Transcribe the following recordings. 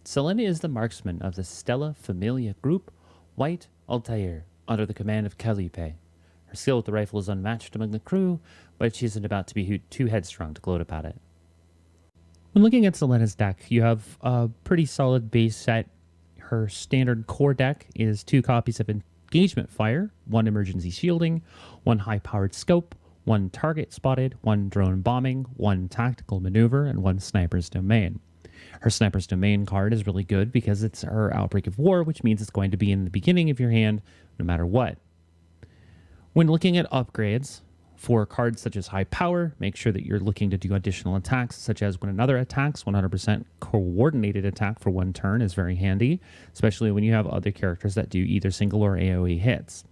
Selena is the marksman of the Stella Familia group, White Altair, under the command of Calipe. Her skill with the rifle is unmatched among the crew, but she isn't about to be too headstrong to gloat about it. When looking at Selena's deck, you have a pretty solid base set. Her standard core deck is 2 copies of Engagement Fire, 1 Emergency Shielding, 1 High-Powered Scope, 1 Target Spotted, 1 Drone Bombing, 1 Tactical Maneuver, and 1 Sniper's Domain. Her Sniper's Domain card is really good because it's her Outbreak of War, which means it's going to be in the beginning of your hand no matter what. When looking at upgrades for cards such as High Power, make sure that you're looking to do additional attacks, such as when another attacks, 100% coordinated attack for 1 turn is very handy, especially when you have other characters that do either single or AoE hits.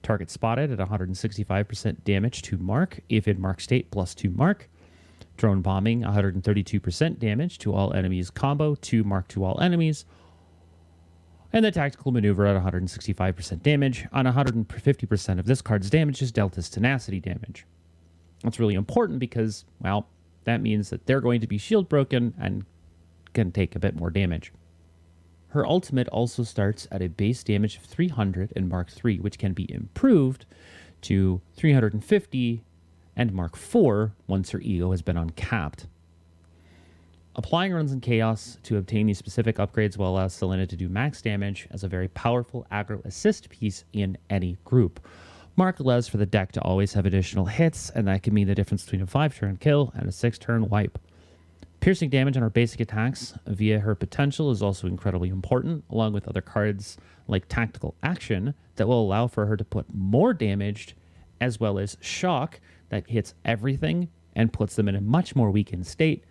Target Spotted at 165% damage to mark, if in mark state, plus 2 mark. Drone Bombing, 132% damage to all enemies combo, 2 mark to all enemies. And the Tactical Maneuver at 165% damage. On 150% of this card's damage is dealt as tenacity damage. That's really important because, well, that means that they're going to be shield broken and can take a bit more damage. Her ultimate also starts at a base damage of 300 in Mark 3, which can be improved to 350 and Mark 4 once her ego has been uncapped. Applying runs in Chaos to obtain these specific upgrades will allow Selena to do max damage as a very powerful aggro assist piece in any group. Mark allows for the deck to always have additional hits, and that can mean the difference between a 5-turn kill and a 6-turn wipe. Piercing damage on her basic attacks via her potential is also incredibly important, along with other cards like Tactical Action that will allow for her to put more damage, as well as Shock that hits everything and puts them in a much more weakened state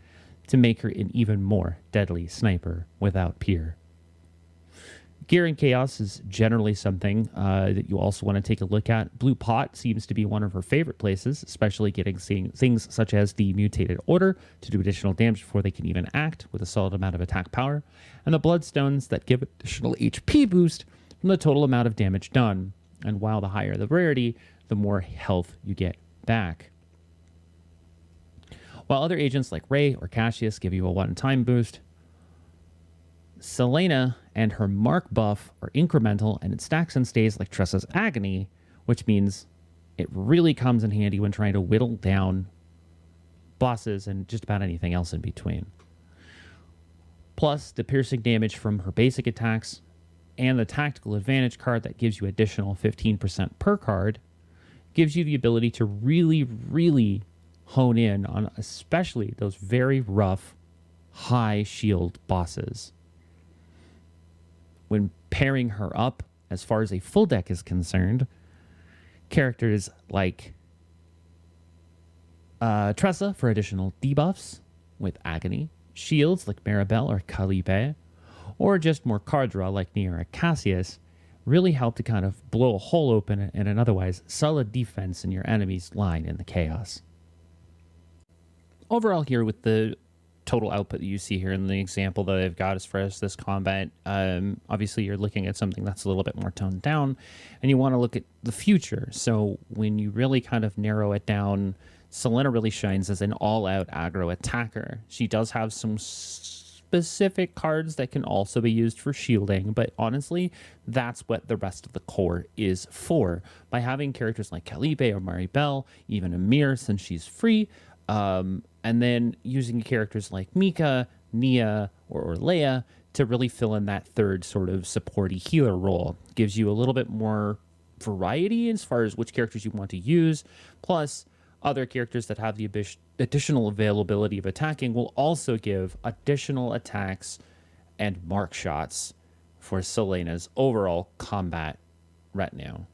to make her an even more deadly sniper without peer. Gear in Chaos is generally something that you also want to take a look at. Blue Pot seems to be one of her favorite places, especially seeing things such as the Mutated Order to do additional damage before they can even act with a solid amount of attack power, and the Bloodstones that give additional HP boost from the total amount of damage done. And while the higher the rarity, the more health you get back. While other agents like Ray or Cassius give you a one-time boost, Selena and her mark buff are incremental, and it stacks and stays like Tressa's Agony, which means it really comes in handy when trying to whittle down bosses and just about anything else in between. Plus, the piercing damage from her basic attacks and the Tactical Advantage card that gives you additional 15% per card gives you the ability to really hone in on especially those very rough, high shield bosses. When pairing her up, as far as a full deck is concerned, characters like Tressa for additional debuffs with Agony, shields like Maribel or Calipe, or just more card draw like Nia or Cassius, really help to kind of blow a hole open in an otherwise solid defense in your enemy's line in the Chaos. Overall here, with the total output that you see here in the example that I've got as far as this combat, obviously you're looking at something that's a little bit more toned down, and you want to look at the future. So when you really kind of narrow it down, Selena really shines as an all-out aggro attacker. She does have some specific cards that can also be used for shielding, but honestly, that's what the rest of the core is for. By having characters like Calipe or Maribel, even Amir since she's free, and then using characters like Mika, Nia, or Leia to really fill in that third sort of supporty healer role. Gives you a little bit more variety as far as which characters you want to use, plus other characters that have the additional availability of attacking will also give additional attacks and mark shots for Selena's overall combat retinue.